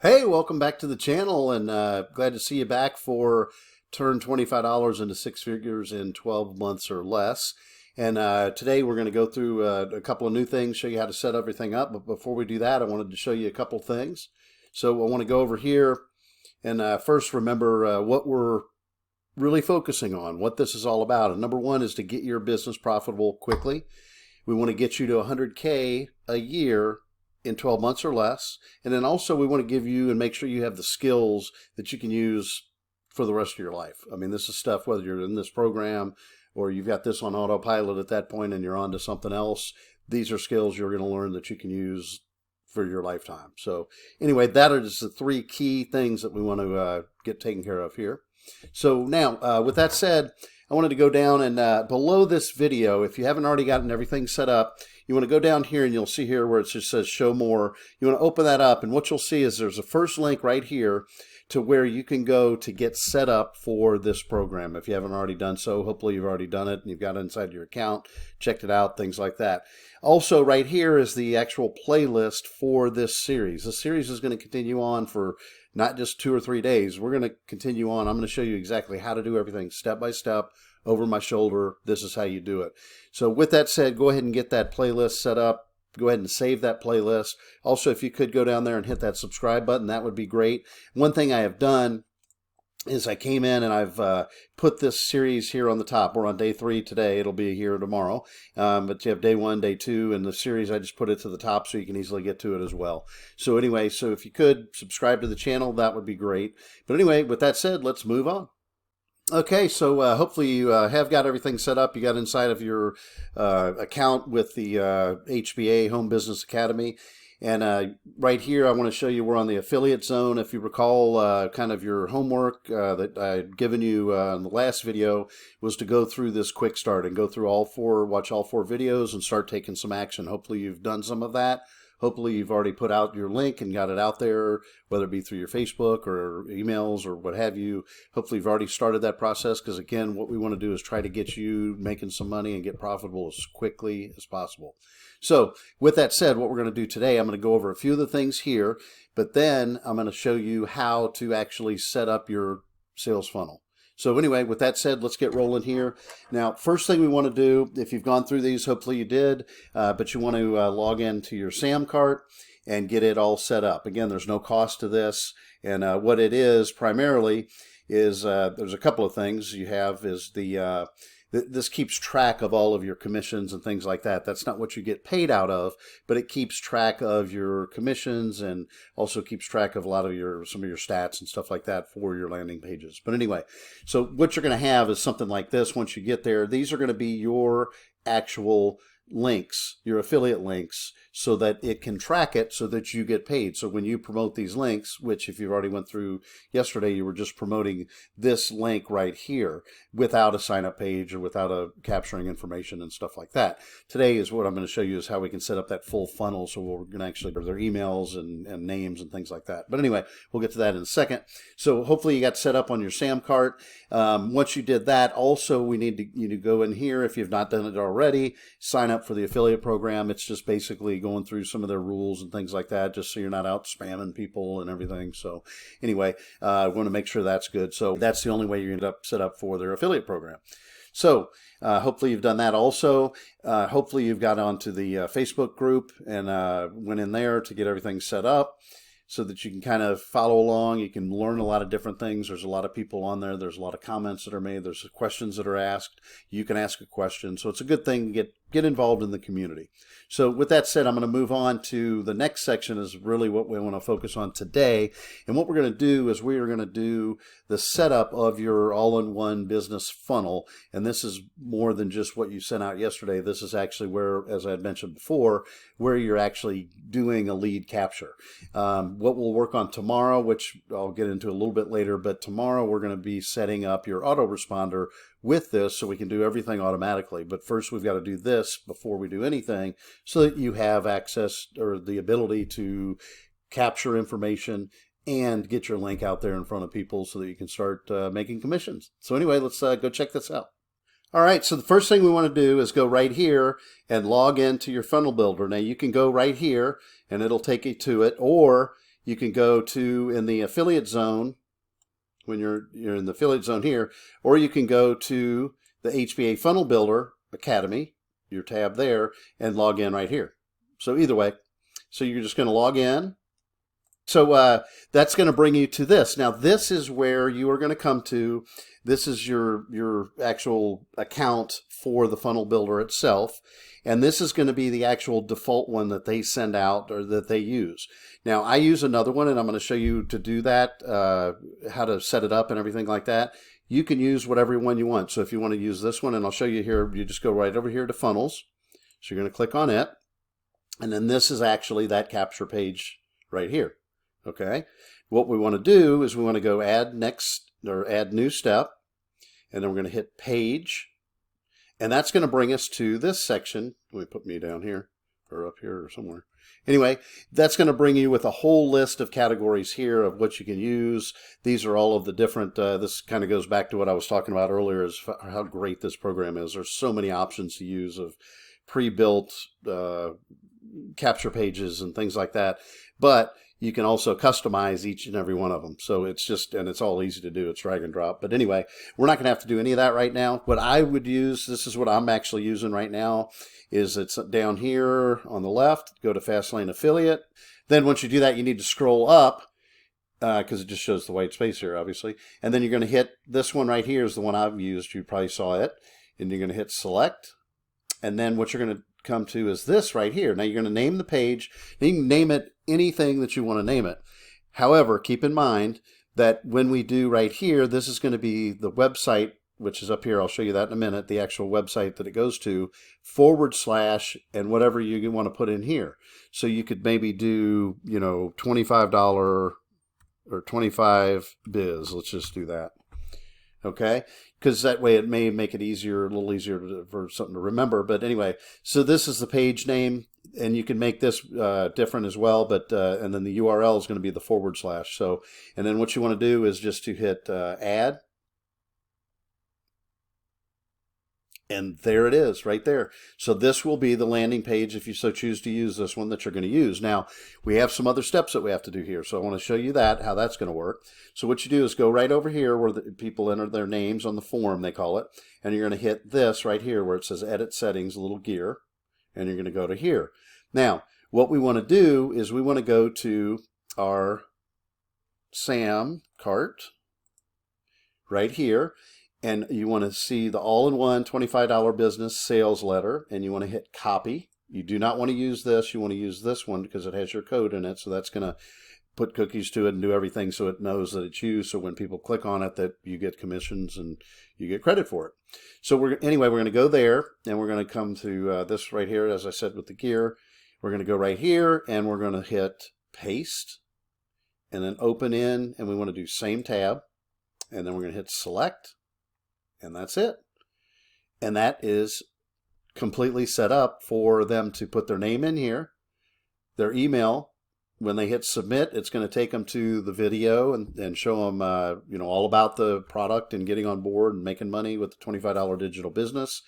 Hey, welcome back to the channel, and glad to see you back for Turn $25 into six figures in 12 months or less. And today we're going to go through a couple of new things, show you how to set everything up. But before we do that, I wanted to show you a couple things. So I want to go over here and first remember what we're really focusing on, what this is all about. And number one is to get your business profitable quickly. We want to get you to 100K a year in 12 months or less. And then also we want to give you and make sure you have the skills that you can use for the rest of your life. I mean, this is stuff, whether you're in this program or you've got this on autopilot at that point and you're on to something else, these are skills you're going to learn that you can use for your lifetime. So anyway, that are just the three key things that we want to get taken care of here. So now, with that said, I wanted to go down and below this video, if you haven't already gotten everything set up, you want to go down here and you'll see here where it just says show more. You want to open that up, and what you'll see is there's a first link right here to where you can go to get set up for this program. If you haven't already done so, hopefully you've already done it and you've got it inside your account, checked it out, things like that. Also right here is the actual playlist for this series. This series is going to continue on for not just 2 or 3 days. We're going to continue on. I'm going to show you exactly how to do everything step by step over my shoulder. This is how you do it. So with that said, go ahead and get that playlist set up. Go ahead and save that playlist. Also, if you could go down there and hit that subscribe button, that would be great. One thing I have done is I came in and I've put this series here on the top. We're on day 3 today. It'll be here tomorrow. But you have day 1, day 2, and the series, I just put it to the top so you can easily get to it as well. So anyway, so if you could subscribe to the channel, that would be great. But anyway, with that said, let's move on. Okay, so hopefully you have got everything set up. You got inside of your account with the HBA Home Business Academy. And right here, I want to show you we're on the affiliate zone. If you recall, kind of your homework that I had given you in the last video was to go through this quick start and go through watch all 4 videos and start taking some action. Hopefully you've done some of that. Hopefully you've already put out your link and got it out there, whether it be through your Facebook or emails or what have you. Hopefully you've already started that process, because again, what we want to do is try to get you making some money and get profitable as quickly as possible. So with that said, what we're going to do today, I'm going to go over a few of the things here, but then I'm going to show you how to actually set up your sales funnel. So anyway, with that said, let's get rolling here. Now, first thing we want to do, if you've gone through these, hopefully you did, but you want to log into your SAM cart and get it all set up. Again, there's no cost to this, and what it is primarily is there's a couple of things you have is this keeps track of all of your commissions and things like that. That's not what you get paid out of, but it keeps track of your commissions and also keeps track of some of your stats and stuff like that for your landing pages. But anyway, so what you're going to have is something like this. Once you get there, these are going to be your actual links, your affiliate links, so that it can track it so that you get paid. So when you promote these links, which if you've already went through yesterday, you were just promoting this link right here without a sign up page or without a capturing information and stuff like that. Today is what I'm going to show you is how we can set up that full funnel. So we're going to actually do their emails and names and things like that. But anyway, we'll get to that in a second. So hopefully you got set up on your SAM cart. Once you did that, also we need you to go in here if you've not done it already, sign up for the affiliate program. It's just basically going through some of their rules and things like that, just so you're not out spamming people and everything. So anyway, I want to make sure that's good. So that's the only way you're going to end up set up for their affiliate program. So hopefully you've done that also. Hopefully you've got onto the Facebook group and went in there to get everything set up, so that you can kind of follow along. You can learn a lot of different things. There's a lot of people on there. There's a lot of comments that are made. There's questions that are asked. You can ask a question. So it's a good thing to get involved in the community. So with that said, I'm going to move on to the next section is really what we want to focus on today. And what we're going to do is we are going to do the setup of your all-in-one business funnel. And this is more than just what you sent out yesterday. This is actually where, as I had mentioned before, where you're actually doing a lead capture. What we'll work on tomorrow, which I'll get into a little bit later, but tomorrow we're going to be setting up your autoresponder with this so we can do everything automatically. But first we've got to do this before we do anything so that you have access or the ability to capture information and get your link out there in front of people so that you can start making commissions. So anyway, let's go check this out. All right, so the first thing we want to do is go right here and log into your funnel builder. Now you can go right here and it'll take you to it, or you can go to in the affiliate zone when you're in the affiliate zone here, or you can go to the HBA Funnel Builder Academy, your tab there, and log in right here. So either way, so you're just going to log in. So that's going to bring you to this. Now this is where you are going to come to. This is your actual account for the funnel builder itself. And this is going to be the actual default one that they send out or that they use. Now I use another one, and I'm going to show you to do that, how to set it up and everything like that. You can use whatever one you want. So if you want to use this one, and I'll show you here, you just go right over here to funnels. So you're going to click on it. And then this is actually that capture page right here. Okay, what we want to do is we want to go add next or add new step, and then we're going to hit page, and that's going to bring us to this section. Let me put me down here or up here or somewhere. Anyway, that's going to bring you with a whole list of categories here of what you can use. These are all of the different, this kind of goes back to what I was talking about earlier, is how great this program is. There's so many options to use of pre-built capture pages and things like that, but you can also customize each and every one of them. So it's just, and it's all easy to do. It's drag and drop. But anyway, we're not going to have to do any of that right now. What I would use, this is what I'm actually using right now, is it's down here on the left. Go to Fastlane Affiliate. Then once you do that, you need to scroll up because it just shows the white space here, obviously. And then you're going to hit this one right here is the one I've used. You probably saw it. And you're going to hit select. And then what you're going to come to is this right here. Now you're going to name the page. You can name it anything that you want to name it. However, keep in mind that when we do right here, this is going to be the website, which is up here. I'll show you that in a minute, the actual website that it goes to, / and whatever you want to put in here. So you could maybe do, $25 or 25 biz. Let's just do that. Okay, because that way it may make it easier, a little easier for something to remember. But anyway, so this is the page name, and you can make this different as well. But and then the URL is going to be the / So, and then what you want to do is just to hit add, and there it is right there. So this will be the landing page if you so choose to use this one that you're going to use. Now, we have some other steps that we have to do here. So I want to show you that, how that's going to work. So what you do is go right over here where the people enter their names on the form, they call it. And you're going to hit this right here where it says Edit Settings, a little gear. And you're going to go to here. Now, what we want to do is we want to go to our SAM cart right here. And you want to see the all-in-one $25 business sales letter, and you want to hit copy. You do not want to use this. You want to use this one because it has your code in it. So that's going to put cookies to it and do everything so it knows that it's you. So when people click on it, that you get commissions and you get credit for it. So anyway, we're going to go there, and we're going to come to this right here, as I said, with the gear. We're going to go right here, and we're going to hit paste, and then open in, and we want to do same tab, and then we're going to hit select. And that's it. And that is completely set up for them to put their name in here, their email. When they hit submit, it's going to take them to the video and show them, all about the product and getting on board and making money with the $25 digital business.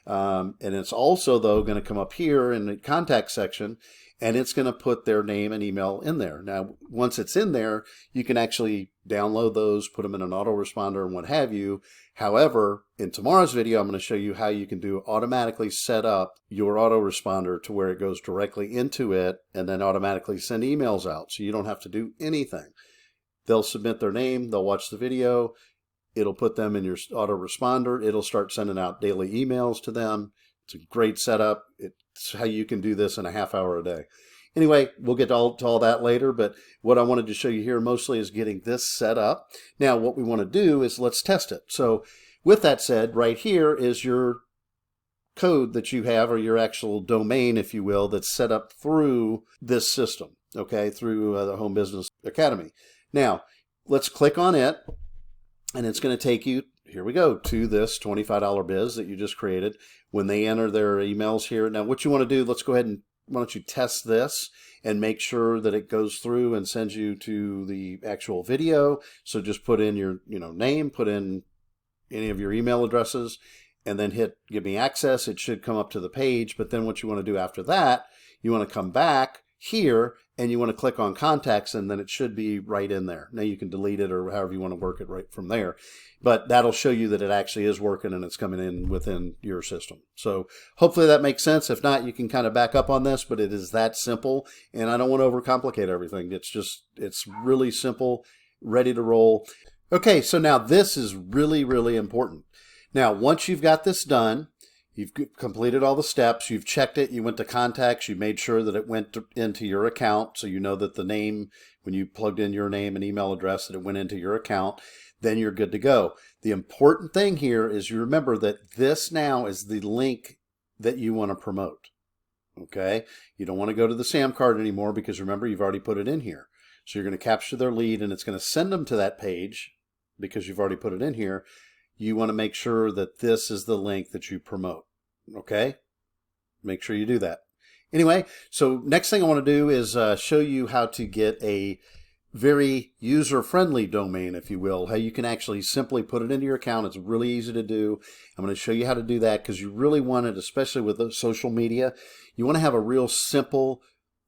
And it's also, though, going to come up here in the contact section, and it's going to put their name and email in there. Now, once it's in there, you can actually download those, put them in an autoresponder and what have you. However, in tomorrow's video, I'm going to show you how you can automatically set up your autoresponder to where it goes directly into it and then automatically send emails out. So you don't have to do anything. They'll submit their name, they'll watch the video, it'll put them in your autoresponder, it'll start sending out daily emails to them. It's a great setup. It's how you can do this in a half hour a day. Anyway, we'll get to all that later, but what I wanted to show you here mostly is getting this set up. Now, what we want to do is let's test it. So with that said, right here is your code that you have, or your actual domain, if you will, that's set up through this system, okay, through the Home Business Academy. Now, let's click on it, and it's going to take you, here we go, to this $25 biz that you just created. When they enter their emails here, now what you want to do, let's go ahead and why don't you test this and make sure that it goes through and sends you to the actual video. So just put in your name, put in any of your email addresses, and then hit give me access. It should come up to the page. But then what you want to do after that, you want to come back here and you want to click on contacts, and then it should be right in there. Now you can delete it or however you want to work it right from there. But that'll show you that it actually is working and it's coming in within your system. So hopefully that makes sense. If not, you can kind of back up on this, but it is that simple. And I don't want to overcomplicate everything. It's really simple, ready to roll. Okay, so now this is really, really important. Now, once you've got this done, you've completed all the steps, you've checked it, you went to contacts, you made sure that it went into your account, so you know that the name, when you plugged in your name and email address, that it went into your account, then you're good to go. The important thing here is you remember that this now is the link that you want to promote. Okay? You don't want to go to the SAM card anymore because remember, you've already put it in here. So you're going to capture their lead and it's going to send them to that page because you've already put it in here. You want to make sure that this is the link that you promote. Okay? Make sure you do that. Anyway, so next thing I want to do is show you how to get a very user-friendly domain, if you will. How you can actually simply put it into your account. It's really easy to do. I'm going to show you how to do that because you really want it, especially with the social media, you want to have a real simple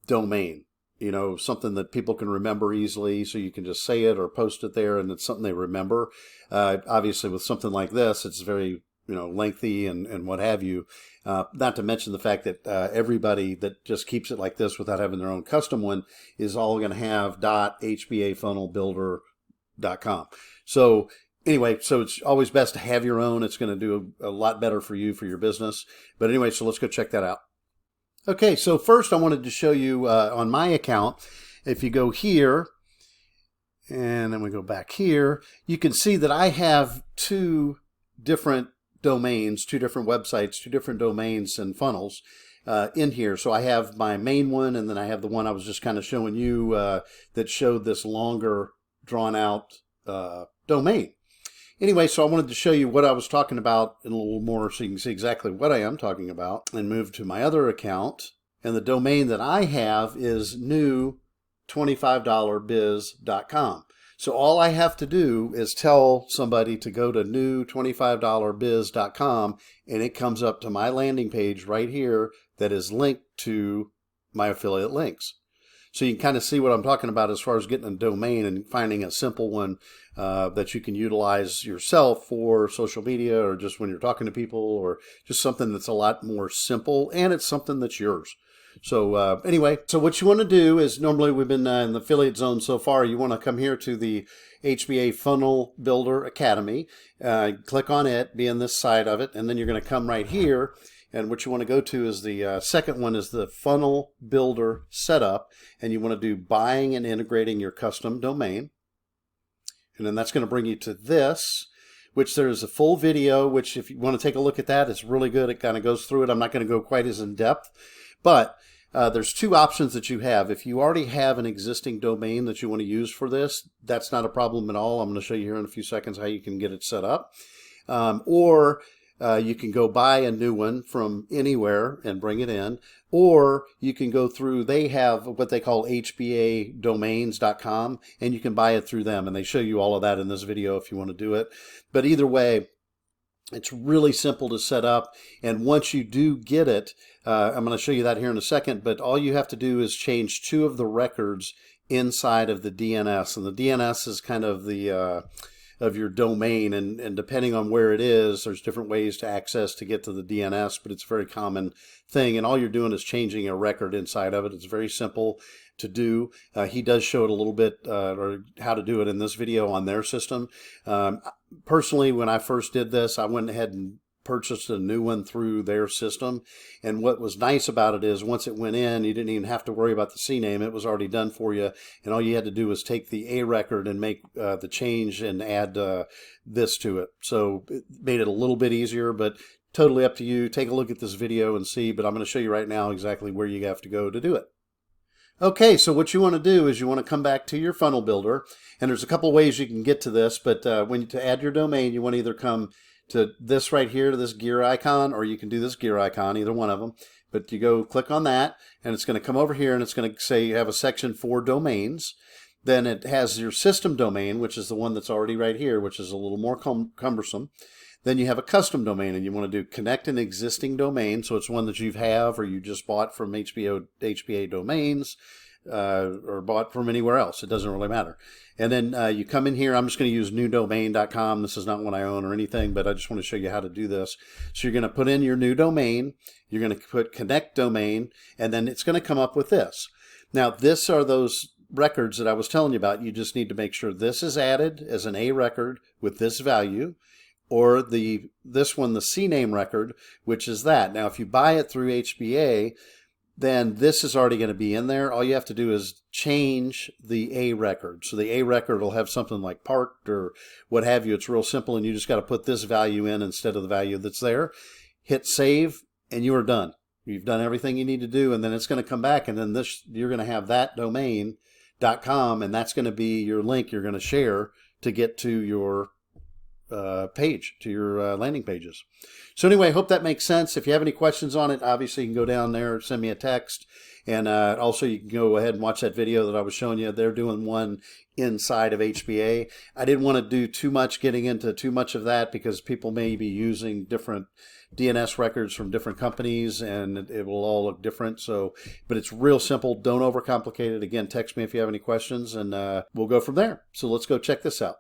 domain. You know, something that people can remember easily, so you can just say it or post it there and it's something they remember. Obviously, with something like this, it's very lengthy and what have you. Not to mention the fact that everybody that just keeps it like this without having their own custom one is all going to have .hbafunnelbuilder.com. So anyway, so it's always best to have your own. It's going to do a lot better for you, for your business. But anyway, so let's go check that out. Okay, so first I wanted to show you on my account, if you go here, and then we go back here, you can see that I have two different domains, two different websites, two different domains and funnels in here. So I have my main one, and then I have the one I was just kind of showing you that showed this longer, drawn out domain. Anyway, so I wanted to show you what I was talking about in a little more so you can see exactly what I am talking about, and move to my other account. And the domain that I have is new25dollarbiz.com. So all I have to do is tell somebody to go to new25dollarbiz.com, and it comes up to my landing page right here that is linked to my affiliate links. So you can kind of see what I'm talking about as far as getting a domain and finding a simple one that you can utilize yourself for social media or just when you're talking to people, or just something that's a lot more simple and it's something that's yours. So anyway, so what you want to do is, normally we've been in the affiliate zone so far, you want to come here to the HBA Funnel Builder Academy, click on it, be on this side of it, and then you're going to come right here. And what you want to go to is the second one is the Funnel Builder Setup, and you want to do buying and integrating your custom domain. And then that's going to bring you to this, which there's a full video, which if you want to take a look at that, it's really good. It kind of goes through it. I'm not going to go quite as in depth, but there's two options that you have. If you already have an existing domain that you want to use for this, that's not a problem at all. I'm going to show you here in a few seconds how you can get it set up. Or you can go buy a new one from anywhere and bring it in, or you can go through, they have what they call hbadomains.com, and you can buy it through them, and they show you all of that in this video if you want to do it. But either way, it's really simple to set up, and once you do get it, I'm going to show you that here in a second, but all you have to do is change two of the records inside of the DNS, and the DNS is kind of the of your domain, and depending on where it is, there's different ways to access to get to the DNS, but it's a very common thing, and all you're doing is changing a record inside of it. It's very simple to do. He does show it a little bit, or how to do it in this video on their system. Personally, when I first did this, I went ahead and purchased a new one through their system, and what was nice about it is once it went in, you didn't even have to worry about the CNAME. It was already done for you, and all you had to do was take the A record and make the change and add this to it. So it made it a little bit easier, but totally up to you. Take a look at this video and see, but I'm going to show you right now exactly where you have to go to do it. Okay, so what you want to do is you want to come back to your funnel builder, and there's a couple ways you can get to this, but to add your domain, you want to either come to this right here, to this gear icon, or you can do this gear icon, either one of them. But you go click on that, and it's going to come over here, and it's going to say you have a section for domains. Then it has your system domain, which is the one that's already right here, which is a little more cumbersome. Then you have a custom domain, and you want to do connect an existing domain, so it's one that you have or you just bought from HBA Domains. or bought from anywhere else. It doesn't really matter. And then you come in here. I'm just going to use newdomain.com. This is not one I own or anything, but I just want to show you how to do this. So you're going to put in your new domain. You're going to put connect domain, and then it's going to come up with this. Now, this are those records that I was telling you about. You just need to make sure this is added as an A record with this value, or this one, the CNAME record, which is that. Now, if you buy it through HBA, then this is already going to be in there. All you have to do is change the A record. So the A record will have something like parked or what have you. It's real simple, and you just got to put this value in instead of the value that's there. Hit save, and you are done. You've done everything you need to do, and then it's going to come back, and then you're going to have that domain.com, and that's going to be your link you're going to share to get to your page, to your landing pages. So anyway, hope that makes sense. If you have any questions on it, obviously you can go down there, send me a text, and also you can go ahead and watch that video that I was showing you. They're doing one inside of HBA. I didn't want to do too much, getting into too much of that, because people may be using different DNS records from different companies, and it will all look different. So, but it's real simple. Don't overcomplicate it. Again, text me if you have any questions, and we'll go from there. So let's go check this out.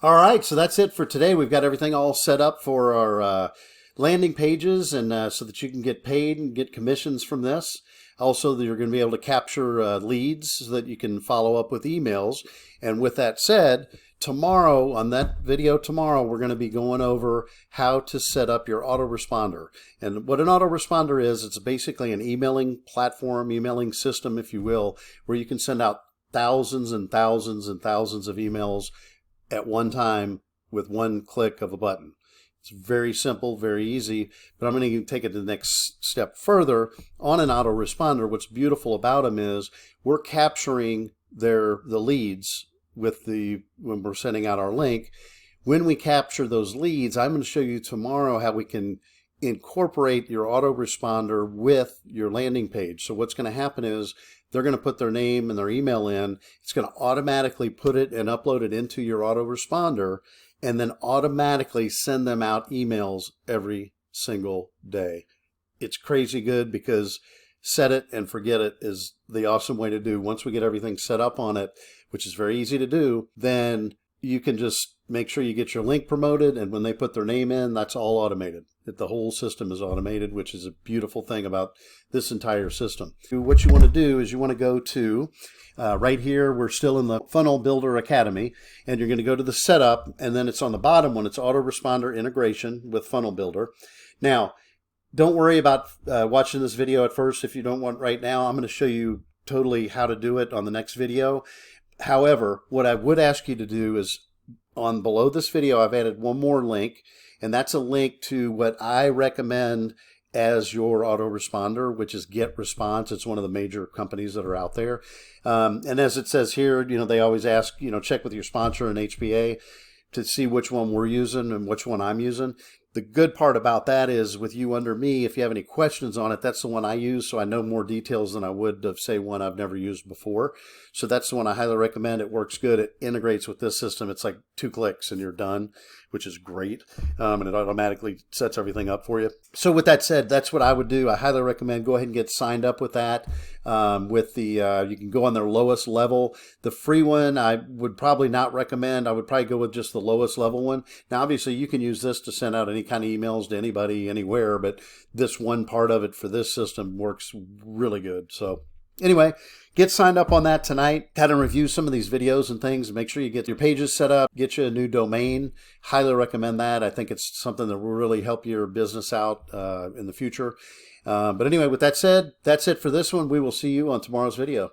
All right, so that's it for today. We've got everything all set up for our landing pages, and so that you can get paid and get commissions from this. Also, you're going to be able to capture leads so that you can follow up with emails. And with that said, tomorrow, on that video tomorrow, we're going to be going over how to set up your autoresponder. And what an autoresponder is, it's basically an emailing platform, emailing system, if you will, where you can send out thousands and thousands and thousands of emails at one time with one click of a button. It's very simple, very easy, but I'm going to take it to the next step further. On an autoresponder, what's beautiful about them is we're capturing the leads when we're sending out our link. When we capture those leads, I'm going to show you tomorrow how we can incorporate your autoresponder with your landing page. So what's going to happen is they're going to put their name and their email in. It's going to automatically put it and upload it into your autoresponder, and then automatically send them out emails every single day. It's crazy good, because set it and forget it is the awesome way to do. Once we get everything set up on it, which is very easy to do, then you can just make sure you get your link promoted, and when they put their name in, that's all automated. The whole system is automated, which is a beautiful thing about this entire system. What you want to do is you want to go to right here, we're still in the Funnel Builder Academy, and you're going to go to the setup, and then it's on the bottom one, it's autoresponder integration with Funnel Builder. Now, don't worry about watching this video at first if you don't want right now. I'm going to show you totally how to do it on the next video. However, what I would ask you to do is, on below this video, I've added one more link, and that's a link to what I recommend as your autoresponder, which is GetResponse. It's one of the major companies that are out there. And as it says here, they always ask, check with your sponsor in HBA to see which one we're using and which one I'm using. The good part about that is, with you under me, if you have any questions on it, that's the one I use, so I know more details than I would of, say, one I've never used before. So that's the one I highly recommend. It works good. It integrates with this system. It's like 2 clicks and you're done, which is great. And it automatically sets everything up for you. So with that said, that's what I would do. I highly recommend go ahead and get signed up with that. You can go on their lowest level. The free one I would probably not recommend. I would probably go with just the lowest level one. Now, obviously, you can use this to send out any kind of emails to anybody, anywhere, but this one part of it for this system works really good. So anyway, get signed up on that tonight. Kind of review some of these videos and things. Make sure you get your pages set up, get you a new domain. Highly recommend that. I think it's something that will really help your business out in the future. But anyway, with that said, that's it for this one. We will see you on tomorrow's video.